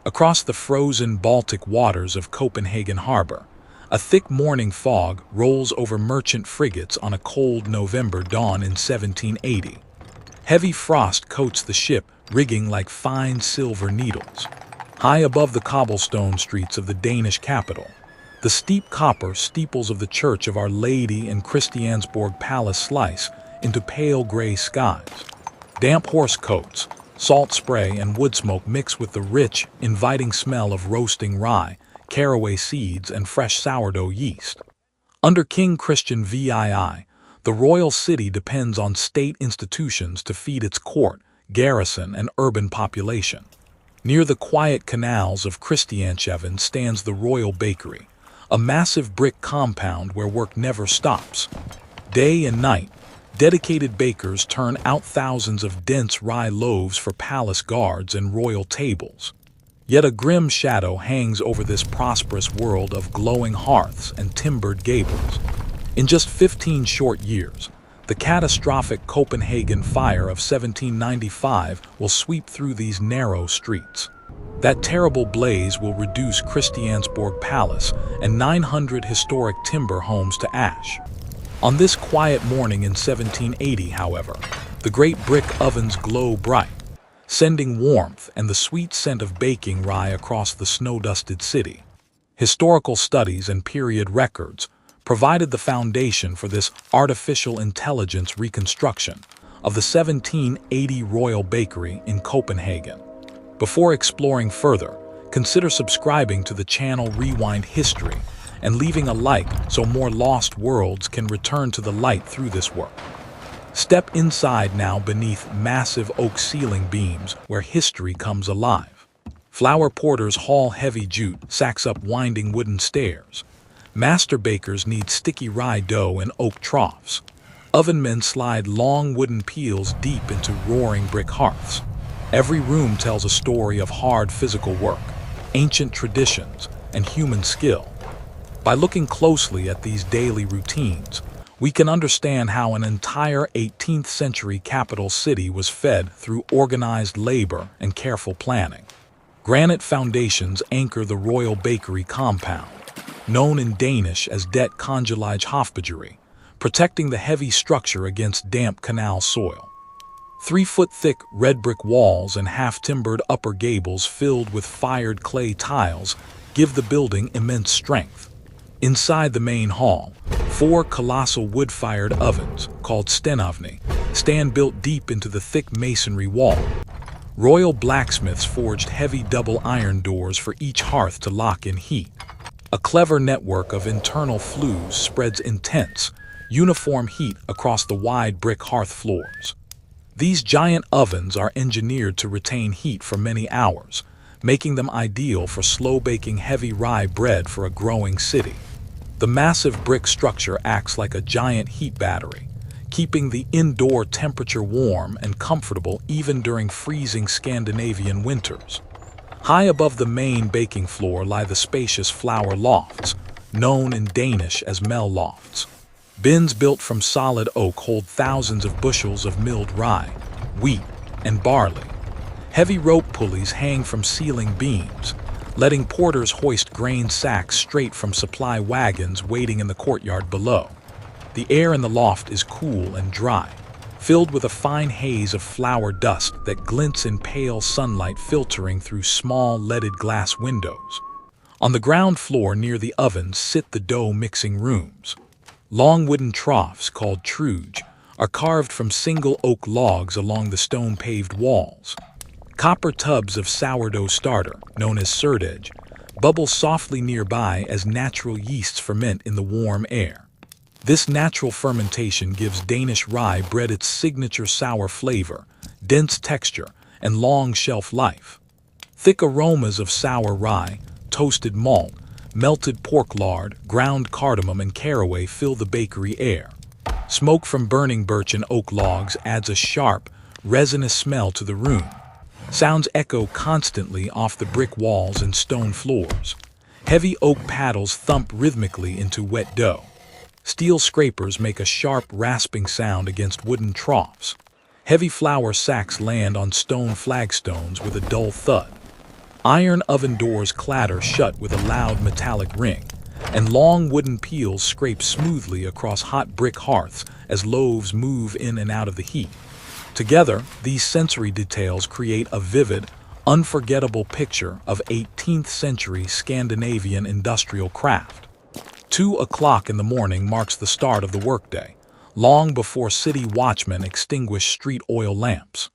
Across the frozen Baltic waters of Copenhagen harbor, a thick morning fog rolls over merchant frigates on a cold November dawn in 1780. Heavy frost coats the ship, rigging like fine silver needles. High above the cobblestone streets of the Danish capital, the steep copper steeples of the Church of Our Lady and Christiansborg Palace slice into pale gray skies. Damp horse coats, salt spray, and wood smoke mix with the rich, inviting smell of roasting rye, caraway seeds, and fresh sourdough yeast. Under King Christian VII, the royal city depends on state institutions to feed its court, garrison, and urban population. Near the quiet canals of Christianshavn stands the Royal Bakery, a massive brick compound where work never stops. Day and night, dedicated bakers turn out thousands of dense rye loaves for palace guards and royal tables. Yet a grim shadow hangs over this prosperous world of glowing hearths and timbered gables. In just 15 short years, the catastrophic Copenhagen fire of 1795 will sweep through these narrow streets. That terrible blaze will reduce Christiansborg Palace and 900 historic timber homes to ash. On this quiet morning in 1780, however, the great brick ovens glow bright, sending warmth and the sweet scent of baking rye across the snow-dusted city. Historical studies and period records provided the foundation for this artificial intelligence reconstruction of the 1780 Royal Bakery in Copenhagen. Before exploring further, consider subscribing to the channel Rewind History and leaving a like so more lost worlds can return to the light through this work. Step inside now beneath massive oak ceiling beams where history comes alive. Flour porters haul heavy jute sacks up winding wooden stairs. Master bakers knead sticky rye dough in oak troughs. Ovenmen slide long wooden peels deep into roaring brick hearths. Every room tells a story of hard physical work, ancient traditions, and human skill. By looking closely at these daily routines, we can understand how an entire 18th-century capital city was fed through organized labor and careful planning. Granite foundations anchor the Royal Bakery compound, known in Danish as Det Kongelige Hofbageri, protecting the heavy structure against damp canal soil. 3-foot-thick red brick walls and half-timbered upper gables filled with fired clay tiles give the building immense strength. Inside the main hall, 4 colossal wood-fired ovens, called stenovni, stand built deep into the thick masonry wall. Royal blacksmiths forged heavy double iron doors for each hearth to lock in heat. A clever network of internal flues spreads intense, uniform heat across the wide brick hearth floors. These giant ovens are engineered to retain heat for many hours, making them ideal for slow-baking heavy rye bread for a growing city. The massive brick structure acts like a giant heat battery, keeping the indoor temperature warm and comfortable even during freezing Scandinavian winters. High above the main baking floor lie the spacious flour lofts, known in Danish as mel-lofts. Bins built from solid oak hold thousands of bushels of milled rye, wheat, and barley. Heavy rope pulleys hang from ceiling beams, letting porters hoist grain sacks straight from supply wagons waiting in the courtyard below. The air in the loft is cool and dry, filled with a fine haze of flour dust that glints in pale sunlight filtering through small leaded glass windows. On the ground floor near the ovens sit the dough mixing rooms. Long wooden troughs, called truge, are carved from single oak logs along the stone-paved walls. Copper tubs of sourdough starter, known as surdej, bubble softly nearby as natural yeasts ferment in the warm air. This natural fermentation gives Danish rye bread its signature sour flavor, dense texture, and long shelf life. Thick aromas of sour rye, toasted malt, melted pork lard, ground cardamom, and caraway fill the bakery air. Smoke from burning birch and oak logs adds a sharp, resinous smell to the room. Sounds echo constantly off the brick walls and stone floors. Heavy oak paddles thump rhythmically into wet dough. Steel scrapers make a sharp, rasping sound against wooden troughs. Heavy flour sacks land on stone flagstones with a dull thud. Iron oven doors clatter shut with a loud metallic ring, and long wooden peels scrape smoothly across hot brick hearths as loaves move in and out of the heat. Together, these sensory details create a vivid, unforgettable picture of 18th century Scandinavian industrial craft. 2 o'clock in the morning marks the start of the workday, long before city watchmen extinguish street oil lamps.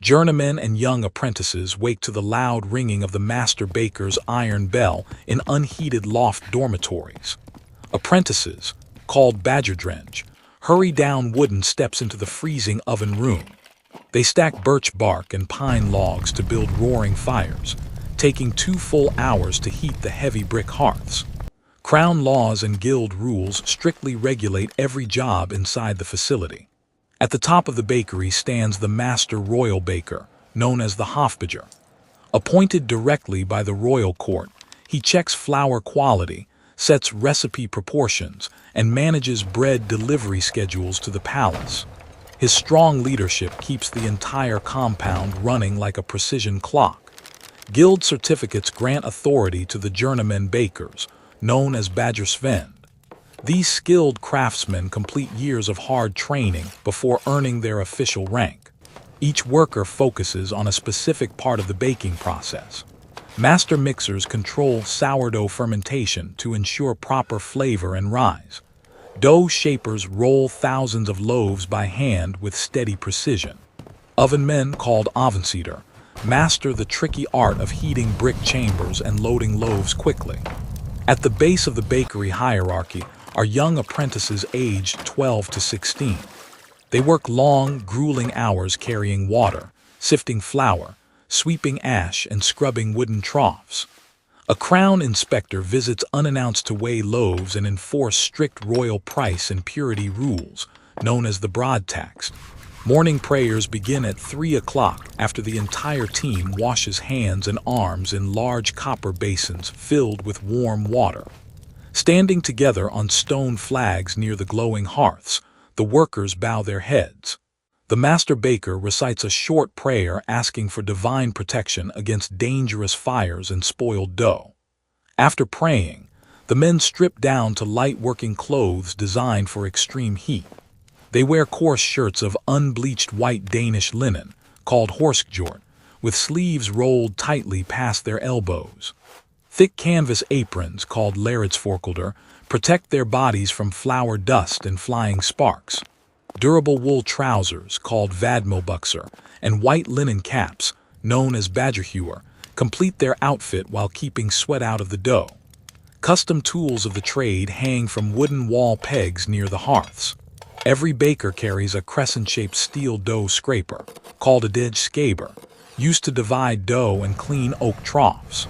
Journeymen and young apprentices wake to the loud ringing of the master baker's iron bell in unheated loft dormitories. Apprentices, called badgerdrench, hurry down wooden steps into the freezing oven room. They stack birch bark and pine logs to build roaring fires, taking 2 full hours to heat the heavy brick hearths. Crown laws and guild rules strictly regulate every job inside the facility. At the top of the bakery stands the master royal baker, known as the Hofbager. Appointed directly by the royal court, he checks flour quality, sets recipe proportions, and manages bread delivery schedules to the palace. His strong leadership keeps the entire compound running like a precision clock. Guild certificates grant authority to the journeymen bakers, known as badgersvend. These skilled craftsmen complete years of hard training before earning their official rank. Each worker focuses on a specific part of the baking process. Master mixers control sourdough fermentation to ensure proper flavor and rise. Dough shapers roll thousands of loaves by hand with steady precision. Ovenmen, called ovenseeder, master the tricky art of heating brick chambers and loading loaves quickly. At the base of the bakery hierarchy are young apprentices aged 12 to 16. They work long, grueling hours carrying water, sifting flour, sweeping ash, and scrubbing wooden troughs. A crown inspector visits unannounced to weigh loaves and enforce strict royal price and purity rules, known as the broad tax. Morning prayers begin at 3 o'clock after the entire team washes hands and arms in large copper basins filled with warm water. Standing together on stone flags near the glowing hearths, the workers bow their heads. The master baker recites a short prayer asking for divine protection against dangerous fires and spoiled dough. After praying, the men strip down to light working clothes designed for extreme heat. They wear coarse shirts of unbleached white Danish linen, called horskjort, with sleeves rolled tightly past their elbows. Thick canvas aprons, called lærredsforklæder, protect their bodies from flour dust and flying sparks. Durable wool trousers, called vadmelbukser, and white linen caps, known as badgerhuer, complete their outfit while keeping sweat out of the dough. Custom tools of the trade hang from wooden wall pegs near the hearths. Every baker carries a crescent-shaped steel dough scraper, called a det skaber, used to divide dough and clean oak troughs.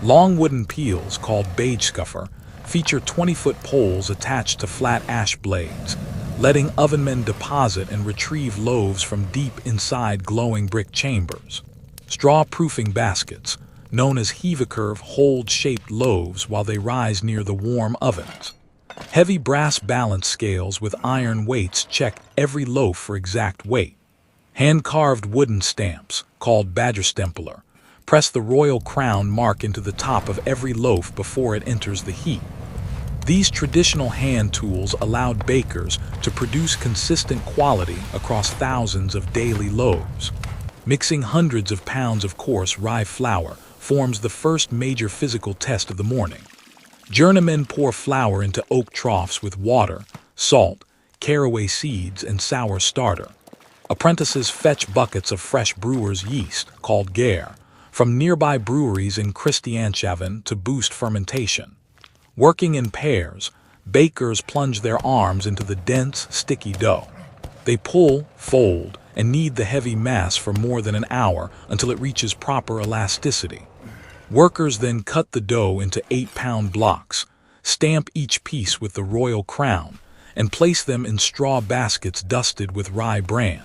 Long wooden peels, called bageskuffer, feature 20-foot poles attached to flat ash blades, letting ovenmen deposit and retrieve loaves from deep inside glowing brick chambers. Straw-proofing baskets, known as hevekurv, hold shaped loaves while they rise near the warm ovens. Heavy brass balance scales with iron weights check every loaf for exact weight. Hand-carved wooden stamps, called badgerstempler, press the royal crown mark into the top of every loaf before it enters the heat. These traditional hand tools allowed bakers to produce consistent quality across thousands of daily loaves. Mixing hundreds of pounds of coarse rye flour forms the first major physical test of the morning. Journeymen pour flour into oak troughs with water, salt, caraway seeds, and sour starter. Apprentices fetch buckets of fresh brewer's yeast, called gær, from nearby breweries in Christianshavn to boost fermentation. Working in pairs, bakers plunge their arms into the dense, sticky dough. They pull, fold, and knead the heavy mass for more than an hour until it reaches proper elasticity. Workers then cut the dough into 8-pound blocks, stamp each piece with the royal crown, and place them in straw baskets dusted with rye bran.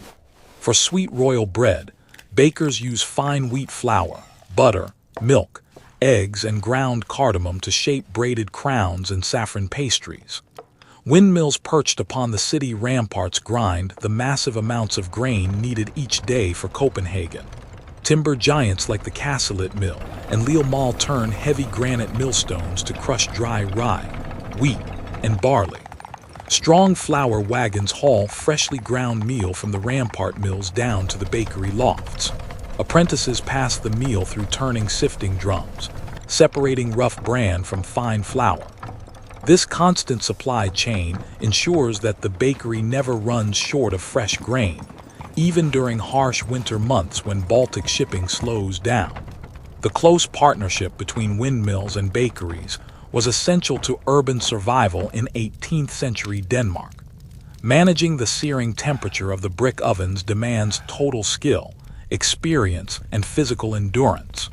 For sweet royal bread, bakers use fine wheat flour, butter, milk, eggs, and ground cardamom to shape braided crowns and saffron pastries. Windmills perched upon the city ramparts grind the massive amounts of grain needed each day for Copenhagen. Timber giants like the Cassalit mill and Leelmal turn heavy granite millstones to crush dry rye, wheat, and barley. Strong flour wagons haul freshly ground meal from the rampart mills down to the bakery lofts. Apprentices pass the meal through turning sifting drums, separating rough bran from fine flour. This constant supply chain ensures that the bakery never runs short of fresh grain, even during harsh winter months when Baltic shipping slows down. The close partnership between windmills and bakeries was essential to urban survival in 18th-century Denmark. Managing the searing temperature of the brick ovens demands total skill, experience, and physical endurance.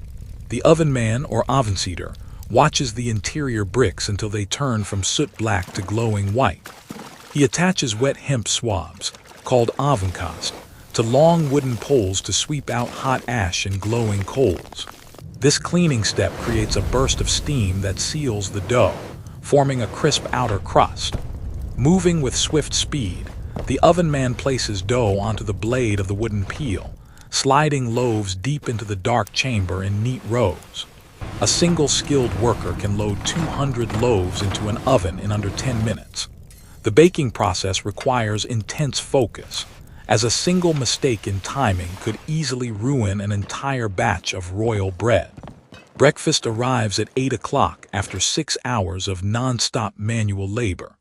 The ovenman or ovenseeder watches the interior bricks until they turn from soot black to glowing white. He attaches wet hemp swabs, called ovenkast, to long wooden poles to sweep out hot ash and glowing coals. This cleaning step creates a burst of steam that seals the dough, forming a crisp outer crust. Moving with swift speed, the ovenman places dough onto the blade of the wooden peel, sliding loaves deep into the dark chamber in neat rows. A single skilled worker can load 200 loaves into an oven in under 10 minutes. The baking process requires intense focus, as a single mistake in timing could easily ruin an entire batch of royal bread. Breakfast arrives at 8 o'clock after 6 hours of non-stop manual labor.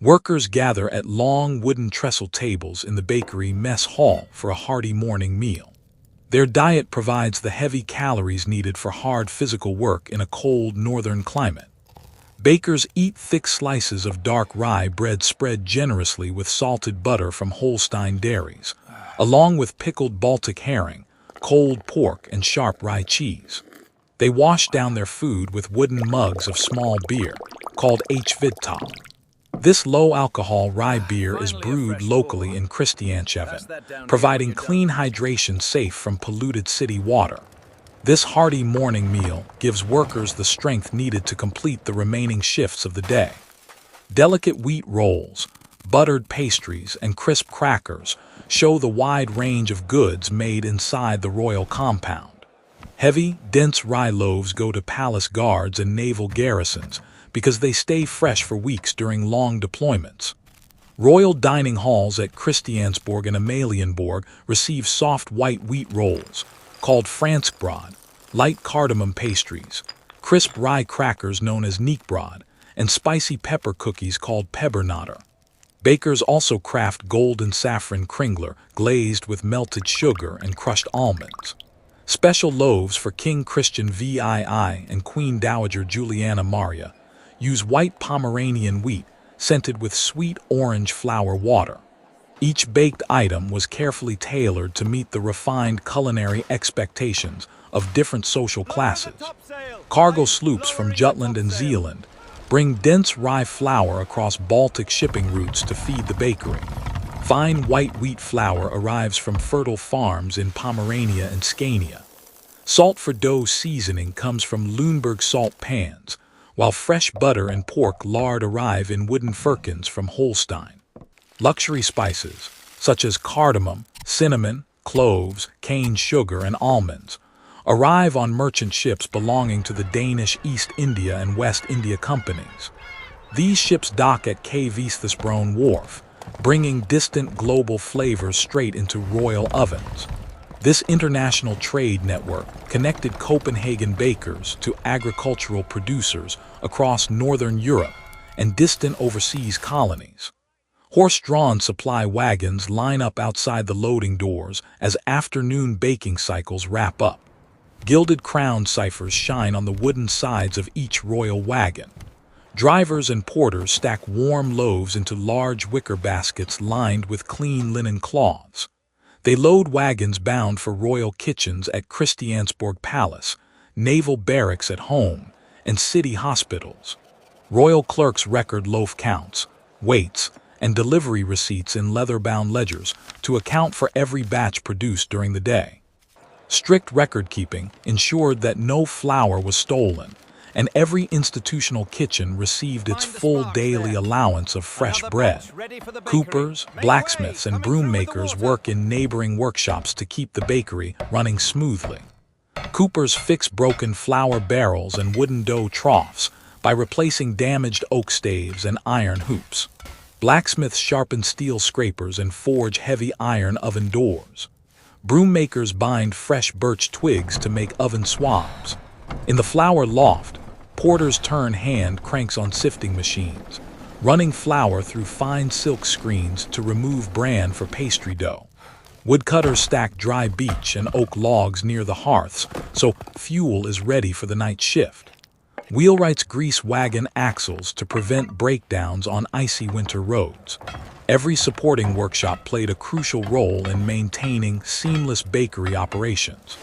Workers gather at long wooden trestle tables in the bakery mess hall for a hearty morning meal. Their diet provides the heavy calories needed for hard physical work in a cold northern climate. Bakers eat thick slices of dark rye bread spread generously with salted butter from Holstein dairies, along with pickled Baltic herring, cold pork, and sharp rye cheese. They wash down their food with wooden mugs of small beer, called H-Vidtal. This low-alcohol rye beer is brewed locally in Christianshavn, providing clean hydration safe from polluted city water. This hearty morning meal gives workers the strength needed to complete the remaining shifts of the day. Delicate wheat rolls, buttered pastries, and crisp crackers show the wide range of goods made inside the royal compound. Heavy, dense rye loaves go to palace guards and naval garrisons because they stay fresh for weeks during long deployments. Royal dining halls at Christiansborg and Amalienborg receive soft white wheat rolls, called franskbrød, light cardamom pastries, crisp rye crackers known as kneekbrød, and spicy pepper cookies called pebernotter. Bakers also craft golden saffron kringler glazed with melted sugar and crushed almonds. Special loaves for King Christian VII and Queen Dowager Juliana Maria use white Pomeranian wheat scented with sweet orange flower water. Each baked item was carefully tailored to meet the refined culinary expectations of different social classes. Cargo sloops from Jutland and Zealand bring dense rye flour across Baltic shipping routes to feed the bakery. Fine white wheat flour arrives from fertile farms in Pomerania and Scania. Salt for dough seasoning comes from Lüneburg salt pans, while fresh butter and pork lard arrive in wooden firkins from Holstein. Luxury spices, such as cardamom, cinnamon, cloves, cane sugar, and almonds, arrive on merchant ships belonging to the Danish East India and West India companies. These ships dock at Kvistesbron Wharf, bringing distant global flavors straight into royal ovens. This international trade network connected Copenhagen bakers to agricultural producers across northern Europe and distant overseas colonies. Horse-drawn supply wagons line up outside the loading doors as afternoon baking cycles wrap up. Gilded crown ciphers shine on the wooden sides of each royal wagon. Drivers and porters stack warm loaves into large wicker baskets lined with clean linen cloths. They load wagons bound for royal kitchens at Christiansborg Palace, naval barracks at home, and city hospitals. Royal clerks record loaf counts, weights, and delivery receipts in leather-bound ledgers to account for every batch produced during the day. Strict record-keeping ensured that no flour was stolen, and every institutional kitchen received its full daily allowance of fresh bread. Coopers, blacksmiths, and broom makers work in neighboring workshops to keep the bakery running smoothly. Coopers fix broken flour barrels and wooden dough troughs by replacing damaged oak staves and iron hoops. Blacksmiths sharpen steel scrapers and forge heavy iron oven doors. Broom makers bind fresh birch twigs to make oven swabs. In the flour loft, porters turn hand cranks on sifting machines, running flour through fine silk screens to remove bran for pastry dough. Woodcutters stack dry beech and oak logs near the hearths, so fuel is ready for the night shift. Wheelwrights grease wagon axles to prevent breakdowns on icy winter roads. Every supporting workshop played a crucial role in maintaining seamless bakery operations.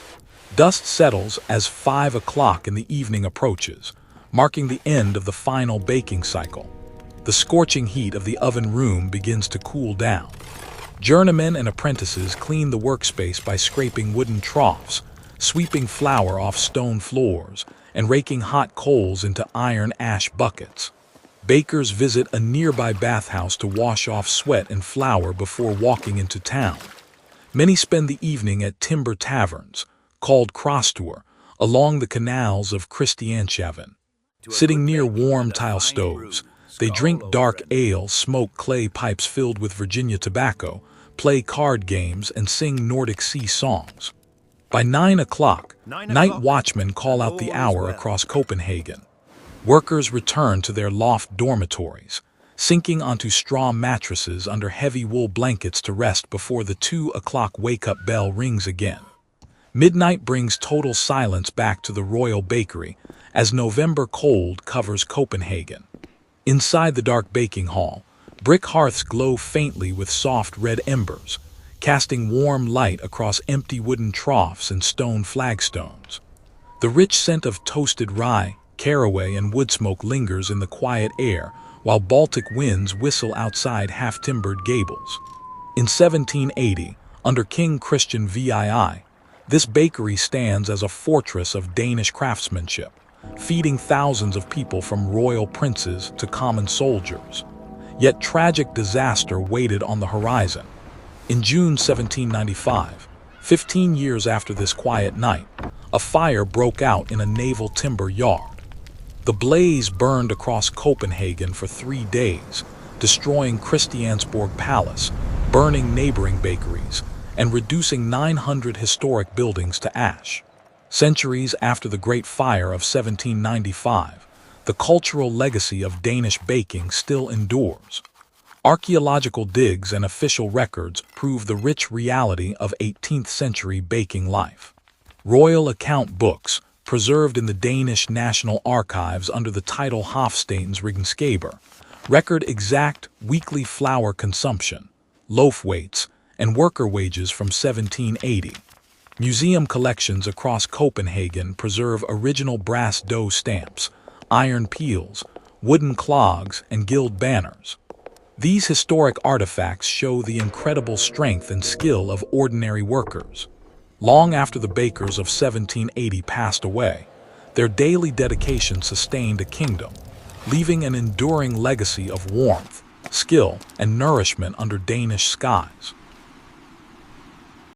Dust settles as 5 o'clock in the evening approaches, marking the end of the final baking cycle. The scorching heat of the oven room begins to cool down. Journeymen and apprentices clean the workspace by scraping wooden troughs, sweeping flour off stone floors, and raking hot coals into iron ash buckets. Bakers visit a nearby bathhouse to wash off sweat and flour before walking into town. Many spend the evening at timber taverns, called crosstour, along the canals of Christianshavn. Sitting near warm tile stoves, they drink dark ale, smoke clay pipes filled with Virginia tobacco, play card games, and sing Nordic sea songs. By 9 o'clock, night watchmen call out the hour across Copenhagen. Workers return to their loft dormitories, sinking onto straw mattresses under heavy wool blankets to rest before the 2 o'clock wake-up bell rings again. Midnight brings total silence back to the Royal Bakery as November cold covers Copenhagen. Inside the dark baking hall, brick hearths glow faintly with soft red embers, casting warm light across empty wooden troughs and stone flagstones. The rich scent of toasted rye, caraway, and wood smoke lingers in the quiet air, while Baltic winds whistle outside half-timbered gables. In 1780, under King Christian VII, this bakery stands as a fortress of Danish craftsmanship, feeding thousands of people from royal princes to common soldiers. Yet tragic disaster waited on the horizon. In June 1795, 15 years after this quiet night, a fire broke out in a naval timber yard. The blaze burned across Copenhagen for 3 days, destroying Christiansborg Palace, burning neighboring bakeries, and reducing 900 historic buildings to ash. Centuries after the Great Fire of 1795, the cultural legacy of Danish baking still endures. Archaeological digs and official records prove the rich reality of 18th-century baking life. Royal account books, preserved in the Danish National Archives under the title Hofstatens Regnskaber, record exact weekly flour consumption, loaf weights, and worker wages from 1780. Museum collections across Copenhagen preserve original brass dough stamps, iron peels, wooden clogs, and gilt banners. These historic artifacts show the incredible strength and skill of ordinary workers. Long after the bakers of 1780 passed away, their daily dedication sustained a kingdom, leaving an enduring legacy of warmth, skill, and nourishment under Danish skies.